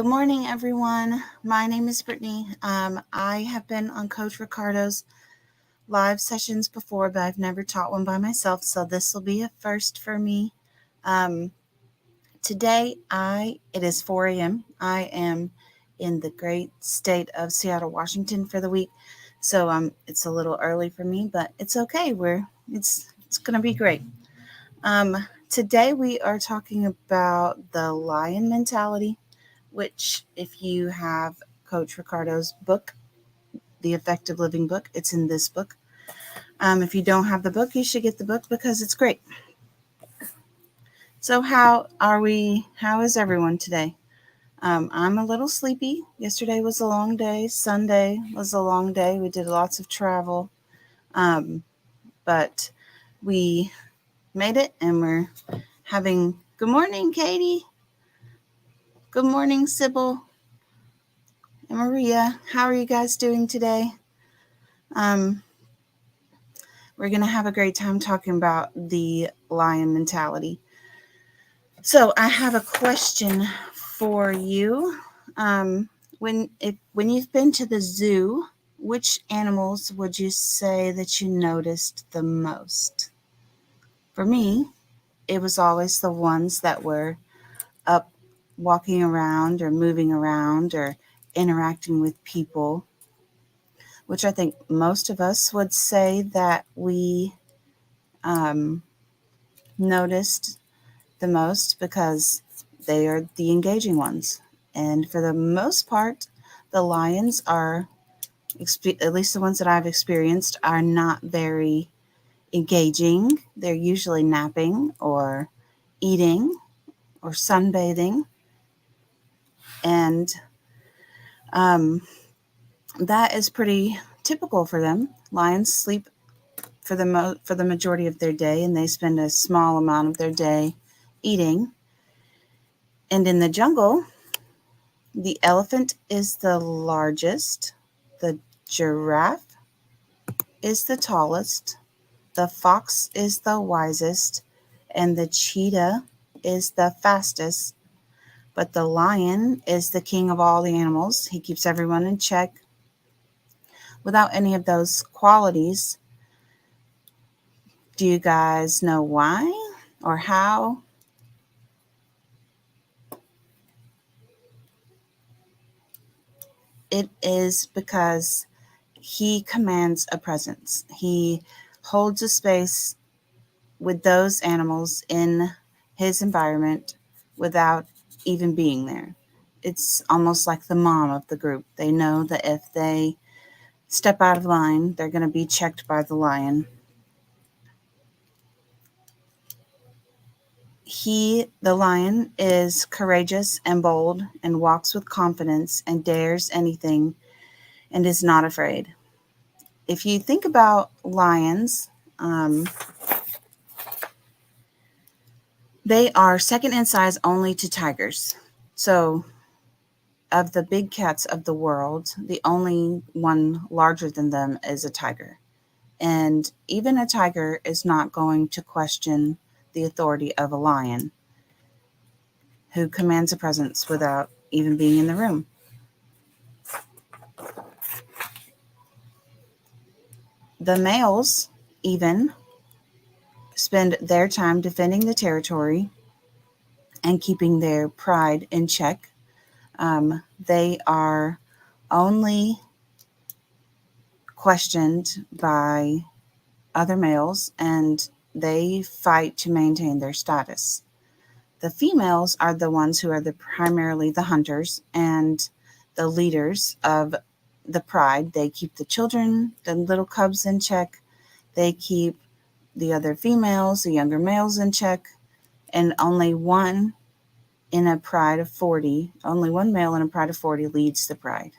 morning, everyone. My name is Brittany. I have been on Coach Ricardo's live sessions before, but I've never taught one by myself, so this will be a first for me. Today, it is 4 a.m. I am in the great state of Seattle, Washington for the week, so it's a little early for me, but it's okay. It's going to be great. Today, we are talking about the lion mentality, which if you have Coach Ricardo's book, The Effective Living book, it's in this book. If you don't have the book, you should get the book because it's great. So how is everyone today? I'm a little sleepy. Yesterday was a long day. Sunday was a long day. We did lots of travel. But we made it and we're having, good morning, Katie. Good morning, Sybil and Maria. How are you guys doing today? We're going to have a great time talking about the lion mentality. So I have a question for you. When you've been to the zoo, which animals would you say that you noticed the most? For me, it was always the ones that were up walking around or moving around or interacting with people, which I think most of us would say that we noticed the most because they are the engaging ones. And for the most part, the lions are, at least the ones that I've experienced, are not very engaging. They're usually napping or eating or sunbathing. And that is pretty typical for them. Lions sleep for the majority of their day, and they spend a small amount of their day eating. And in the jungle, the elephant is the largest, the giraffe is the tallest, the fox is the wisest, and the cheetah is the fastest. But the lion is the king of all the animals. He keeps everyone in check. Without any of those qualities, do you guys know why or how? It is because he commands a presence. He holds a space with those animals in his environment without even being there. It's almost like the mom of the group. They know that if they step out of line, they're going to be checked by the lion. The lion, is courageous and bold and walks with confidence and dares anything and is not afraid. If you think about lions, they are second in size only to tigers. So of the big cats of the world, the only one larger than them is a tiger. And even a tiger is not going to question the authority of a lion who commands a presence without even being in the room. The males even spend their time defending the territory and keeping their pride in check. They are only questioned by other males, and they fight to maintain their status. The females are the ones who are primarily the hunters and the leaders of the pride. They keep the children, the little cubs, in check. They keep the other females, the younger males, in check. And only one in a pride of 40, only one male in a pride of 40 leads the pride.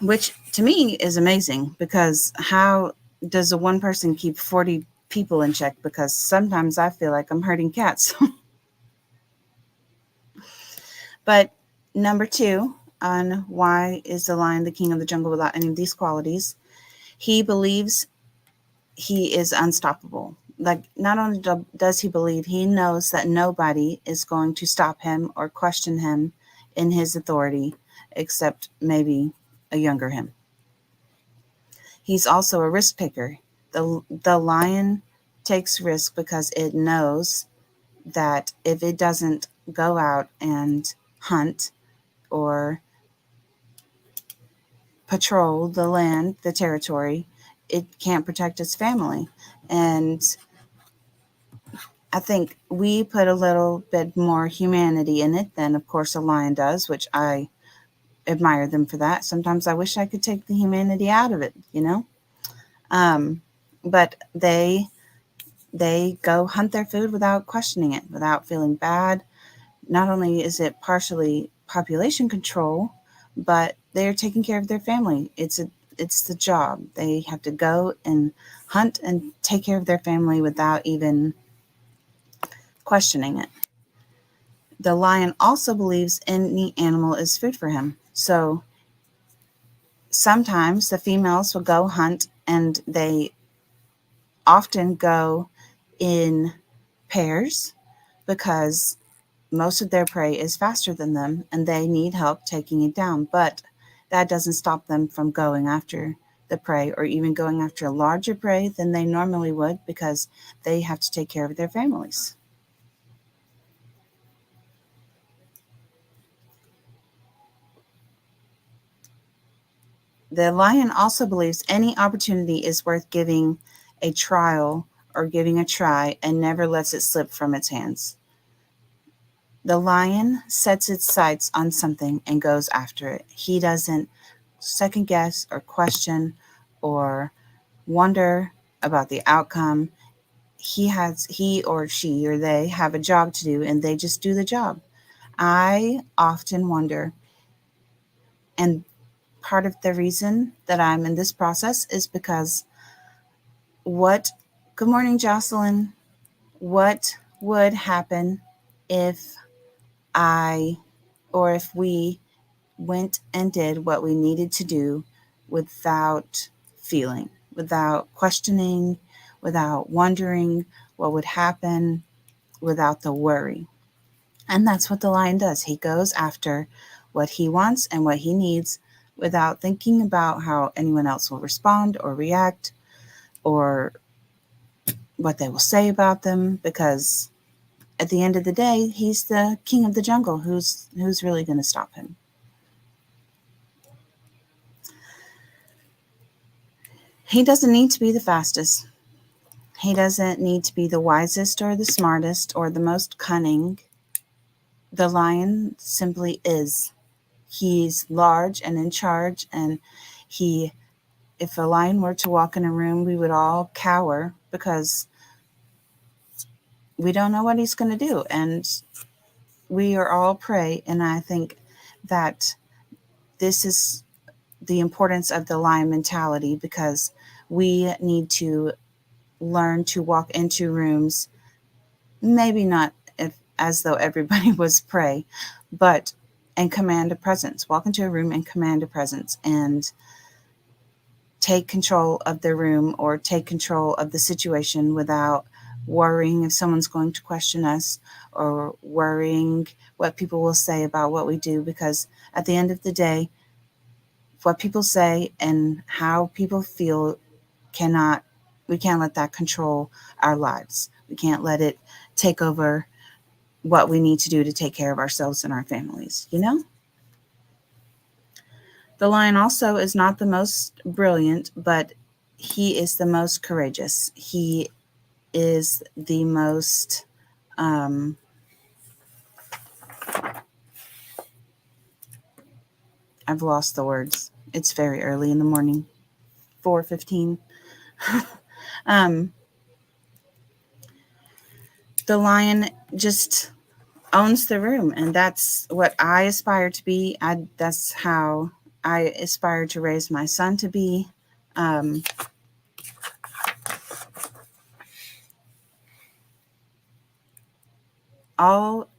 Which to me is amazing, because how does a one person keep 40 people in check? Because sometimes I feel like I'm herding cats. But number 2 on why is the lion the king of the jungle without any of these qualities, he believes he is unstoppable. Like, not only does he believe, he knows that nobody is going to stop him or question him in his authority except maybe a younger him. He's also a risk taker. The lion takes risk because it knows that if it doesn't go out and hunt or patrol the land, the territory, it can't protect its family. And I think we put a little bit more humanity in it than, of course, a lion does, which I admire them for that. Sometimes I wish I could take the humanity out of it, you know? But they go hunt their food without questioning it, without feeling bad. Not only is it partially population control, but they're taking care of their family. It's the job. They have to go and hunt and take care of their family without even questioning it. The lion also believes any animal is food for him. So sometimes the females will go hunt, and they often go in pairs because most of their prey is faster than them and they need help taking it down. But that doesn't stop them from going after the prey, or even going after a larger prey than they normally would, because they have to take care of their families. The lion also believes any opportunity is worth giving a trial or giving a try, and never lets it slip from its hands. The lion sets its sights on something and goes after it. He doesn't second guess or question or wonder about the outcome. He or she or they have a job to do, and they just do the job. I often wonder, and part of the reason that I'm in this process is because what good morning, Jocelyn. What would happen if I or if we went and did what we needed to do without feeling, without questioning, without wondering what would happen, without the worry? And that's what the lion does. He goes after what he wants and what he needs without thinking about how anyone else will respond or react, or what they will say about them, because at the end of the day, he's the king of the jungle. Who's really going to stop him? He doesn't need to be the fastest. He doesn't need to be the wisest or the smartest or the most cunning. The lion simply is. He's large and in charge, and if a lion were to walk in a room, we would all cower because we don't know what he's going to do, and we are all prey. And I think that this is the importance of the lion mentality, because we need to learn to walk into rooms, maybe not as though everybody was prey, but and command a presence. Walk into a room and command a presence, and take control of the room or take control of the situation without worrying if someone's going to question us, or worrying what people will say about what we do, because at the end of the day, what people say and how people feel we can't let that control our lives. We can't let it take over what we need to do to take care of ourselves and our families, you know? The lion also is not the most brilliant, but he is the most courageous. He is the most I've lost the words. It's very early in the morning. 4:15. um the lion just owns the room, and that's what I aspire to be. That's how I aspire to raise my son to be. All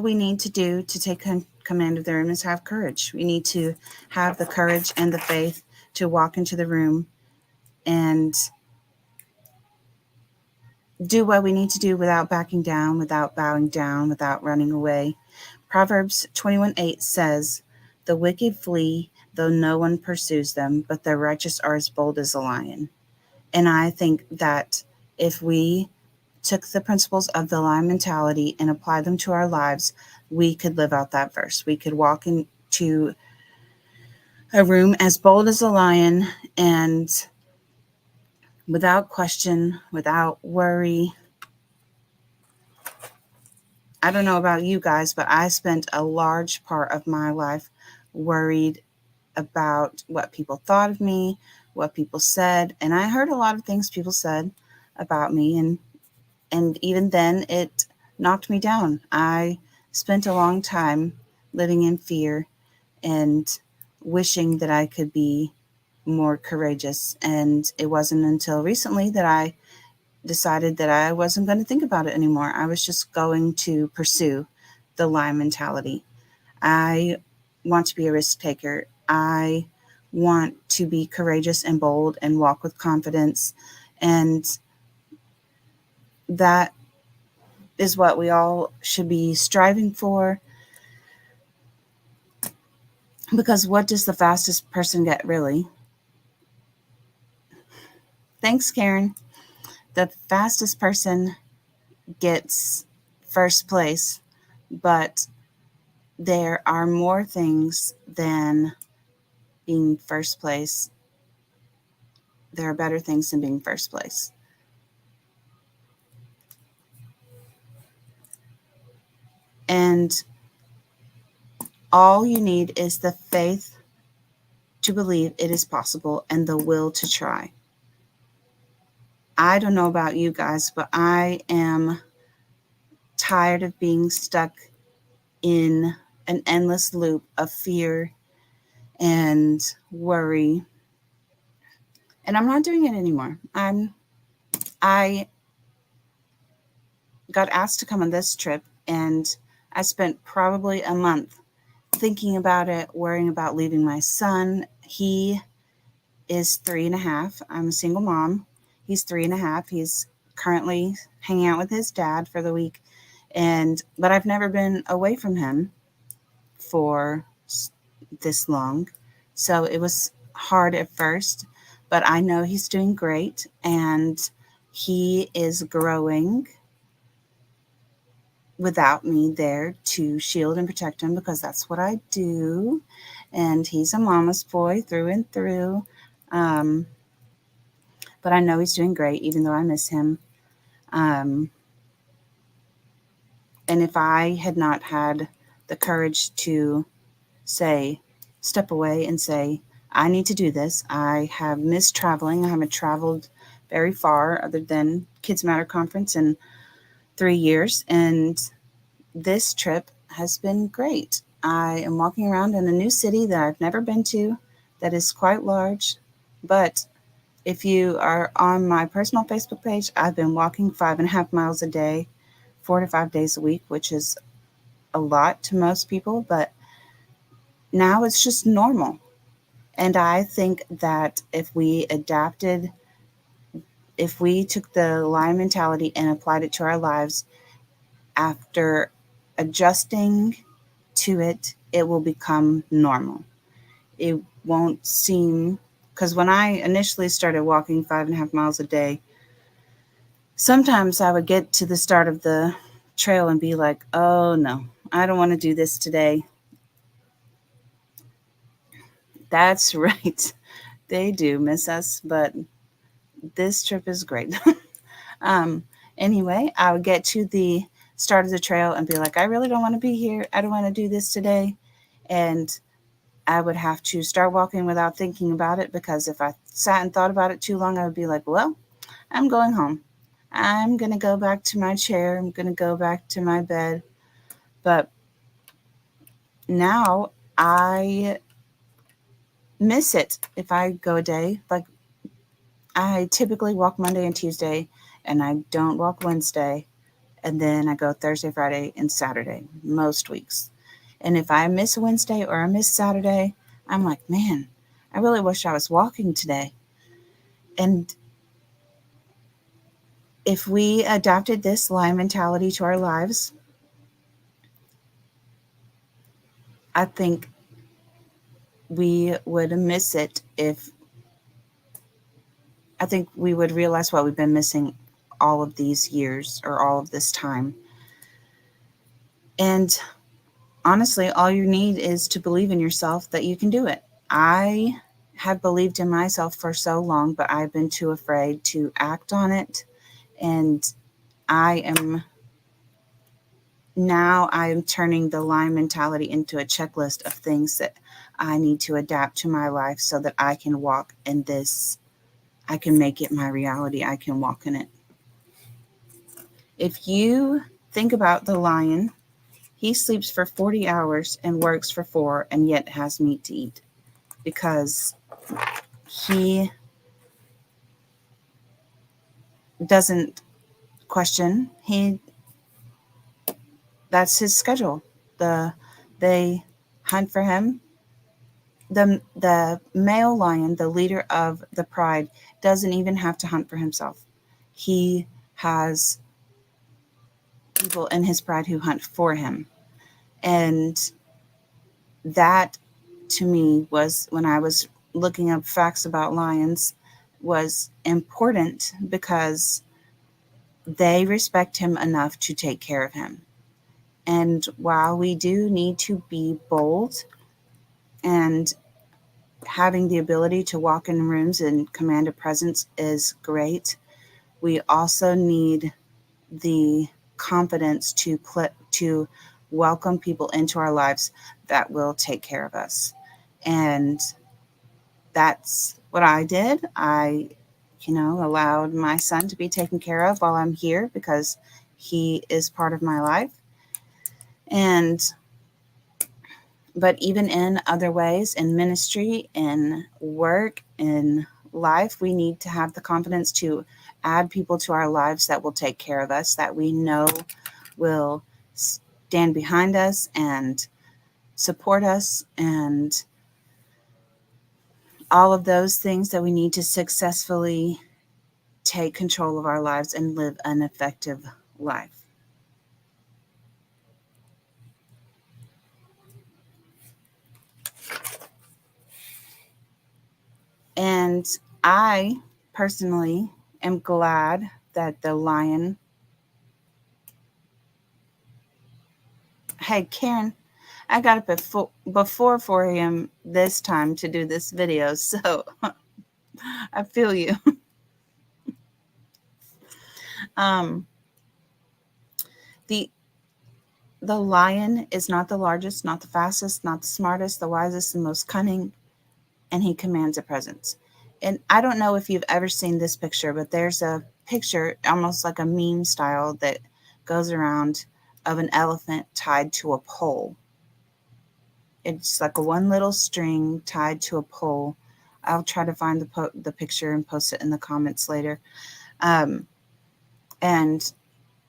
we need to do to take command of the room is have courage. We need to have the courage and the faith to walk into the room and do what we need to do without backing down, without bowing down, without running away. Proverbs 21:8 says, "The wicked flee, though no one pursues them, but the righteous are as bold as a lion." And I think that if we took the principles of the lion mentality and applied them to our lives, we could live out that verse. We could walk into a room as bold as a lion and without question, without worry. I don't know about you guys, but I spent a large part of my life worried about what people thought of me, what people said, and I heard a lot of things people said about me, and even then it knocked me down. I spent a long time living in fear and wishing that I could be more courageous, and it wasn't until recently that I decided that I wasn't going to think about it anymore. I was just going to pursue the lion mentality. I want to be a risk taker. I want to be courageous and bold and walk with confidence. And that is what we all should be striving for. Because what does the fastest person get, really? Thanks, Karen. The fastest person gets first place, but there are more things than being first place. There are better things than being first place. And all you need is the faith to believe it is possible and the will to try. I don't know about you guys, but I am tired of being stuck in an endless loop of fear and worry. And I'm not doing it anymore. I got asked to come on this trip, and I spent probably a month thinking about it, worrying about leaving my son. He is 3.5. I'm a single mom. He's 3.5. He's currently hanging out with his dad for the week, but I've never been away from him for this long, so it was hard at first. But I know he's doing great, and he is growing without me there to shield and protect him, because that's what I do. And he's a mama's boy through and through. Um, but I know he's doing great, even though I miss him. Um, and if I had not had the courage to step away and say, I need to do this. I have missed traveling. I haven't traveled very far other than Kids Matter Conference in 3 years. And this trip has been great. I am walking around in a new city that I've never been to, that is quite large. But if you are on my personal Facebook page, I've been walking 5.5 miles a day, 4 to 5 days a week, which is a lot to most people, but now it's just normal. And I think that if we took the lion mentality and applied it to our lives, after adjusting to it, it will become normal. It won't seem, because when I initially started walking 5.5 miles a day, sometimes I would get to the start of the trail and be like, oh no, I don't want to do this today. That's right. They do miss us, but this trip is great. um, anyway, I would get to the start of the trail and be like, I really don't want to be here. I don't want to do this today. And I would have to start walking without thinking about it, because if I sat and thought about it too long, I would be like, well, I'm going home. I'm going to go back to my chair. I'm going to go back to my bed. But now I miss it if I go a day. Like, I typically walk Monday and Tuesday, and I don't walk Wednesday. And then I go Thursday, Friday, and Saturday most weeks. And if I miss Wednesday or I miss Saturday, I'm like, man, I really wish I was walking today. And if we adopted this lion mentality to our lives, I think we would miss it I think we would realize what we've been missing all of these years or all of this time. And honestly, all you need is to believe in yourself that you can do it. I have believed in myself for so long, but I've been too afraid to act on it. And I am turning the lion mentality into a checklist of things that I need to adapt to my life so that I can walk in this. I can make it my reality. I can walk in it. If you think about the lion, he sleeps for 40 hours and works for 4 and yet has meat to eat because he doesn't question. That's his schedule. They hunt for him. The male lion, the leader of the pride, doesn't even have to hunt for himself. He has people in his pride who hunt for him. And that to me was, when I was looking up facts about lions, was important because they respect him enough to take care of him. And while we do need to be bold and having the ability to walk in rooms and command a presence is great, we also need the confidence to welcome people into our lives that will take care of us. And that's what I did. I allowed my son to be taken care of while I'm here because he is part of my life. And but even in other ways, in ministry, in work, in life, we need to have the confidence to add people to our lives that will take care of us, that we know will stand behind us and support us, and all of those things that we need to successfully take control of our lives and live an effective life. And I personally am glad that the lion. Hey, Karen, I got up at before 4 a.m. this time to do this video, so I feel you. um, the the lion is not the largest, not the fastest, not the smartest, the wisest, the most cunning, and he commands a presence. And I don't know if you've ever seen this picture, but there's a picture almost like a meme style that goes around of an elephant tied to a pole. It's like a one little string tied to a pole. I'll try to find the picture and post it in the comments later. And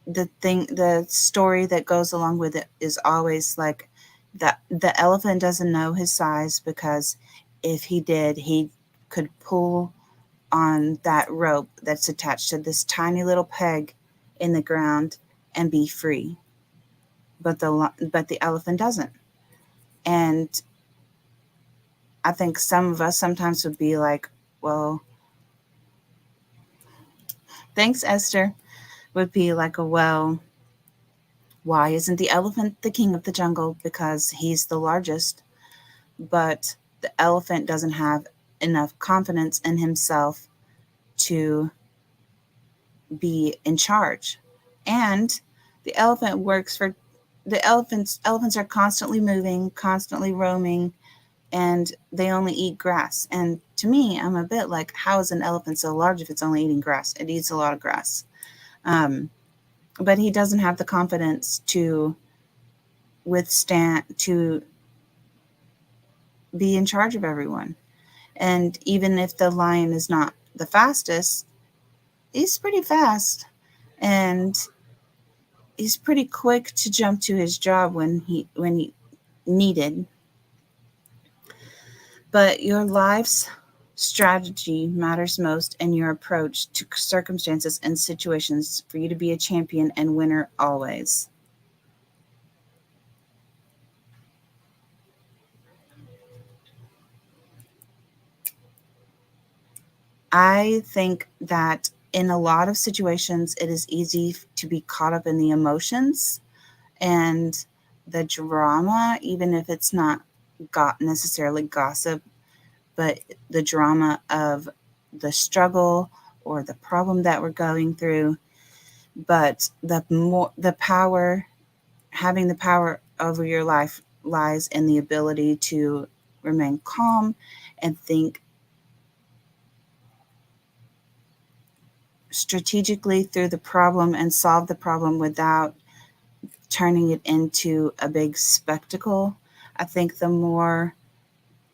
the story that goes along with it is always like the elephant doesn't know his size, because if he did, he could pull on that rope that's attached to this tiny little peg in the ground and be free. But the elephant doesn't. And I think some of us sometimes would be like, well, thanks, Esther, would be like, well, why isn't the elephant the king of the jungle? Because he's the largest. But the elephant doesn't have enough confidence in himself to be in charge. And the elephant works for the elephants. Elephants are constantly moving, constantly roaming, and they only eat grass. And to me, I'm a bit like, how is an elephant so large if it's only eating grass? It eats a lot of grass. But he doesn't have the confidence to be in charge of everyone. And even if the lion is not the fastest, he's pretty fast. And he's pretty quick to jump to his job when he needed. But your lives Strategy matters most in your approach to circumstances and situations for you to be a champion and winner always. I think that in a lot of situations, it is easy to be caught up in the emotions and the drama, even if it's not got necessarily gossip, but the drama of the struggle or the problem that we're going through. But the power, having the power over your life lies in the ability to remain calm and think strategically through the problem and solve the problem without turning it into a big spectacle. I think the more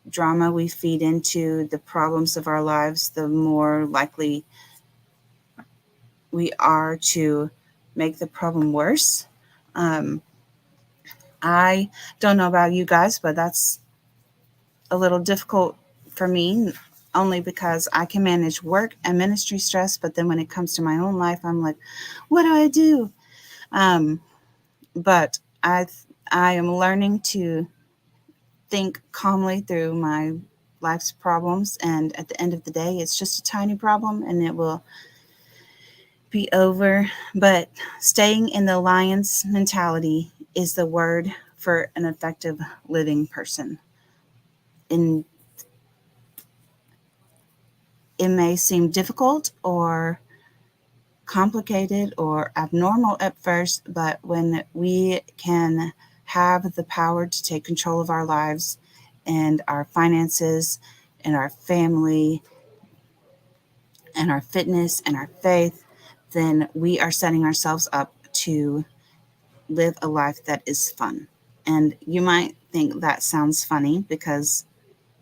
drama we feed into the problems of our lives, the more likely we are to make the problem worse. Um, I don't know about you guys, but that's a little difficult for me, only because I can manage work and ministry stress, but then when it comes to my own life, I'm like, what do I do? Um, but I am learning to think calmly through my life's problems, and at the end of the day, it's just a tiny problem, and it will be over. But staying in the lion's mentality is the word for an effective living person. And it may seem difficult or complicated or abnormal at first, but when we can have the power to take control of our lives and our finances and our family and our fitness and our faith, then we are setting ourselves up to live a life that is fun. And you might think that sounds funny, because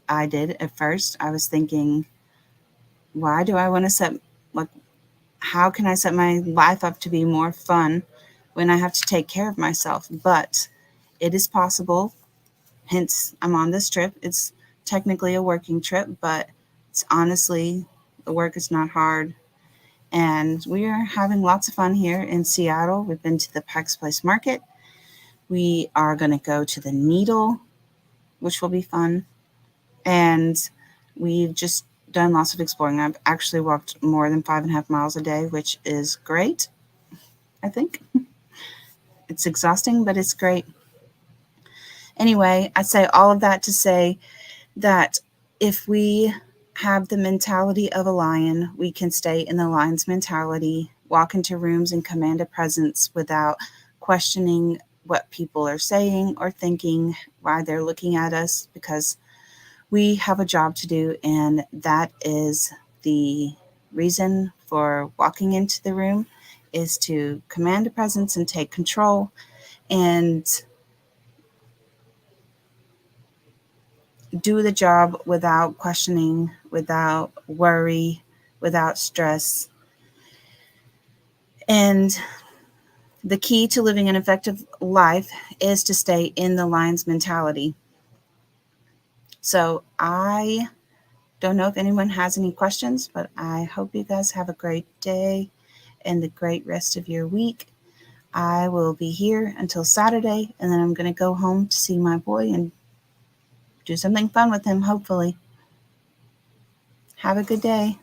I did at first. I was thinking, why do I want to set, like, how can I set my life up to be more fun when I have to take care of myself? But it is possible. Hence, I'm on this trip. It's technically a working trip, but it's honestly, the work is not hard. And we are having lots of fun here in Seattle. We've been to the Peck's Place Market. We are going to go to the Needle, which will be fun. And we've just done lots of exploring. I've actually walked more than 5.5 miles a day, which is great, I think. It's exhausting, but it's great. Anyway, I say all of that to say that if we have the mentality of a lion, we can stay in the lion's mentality, walk into rooms and command a presence without questioning what people are saying or thinking, why they're looking at us, because we have a job to do, and that is the reason for walking into the room, is to command a presence and take control and do the job without questioning, without worry, without stress. And the key to living an effective life is to stay in the lion's mentality. So I don't know if anyone has any questions, but I hope you guys have a great day and a great rest of your week. I will be here until Saturday, and then I'm going to go home to see my boy and do something fun with him, hopefully. Have a good day.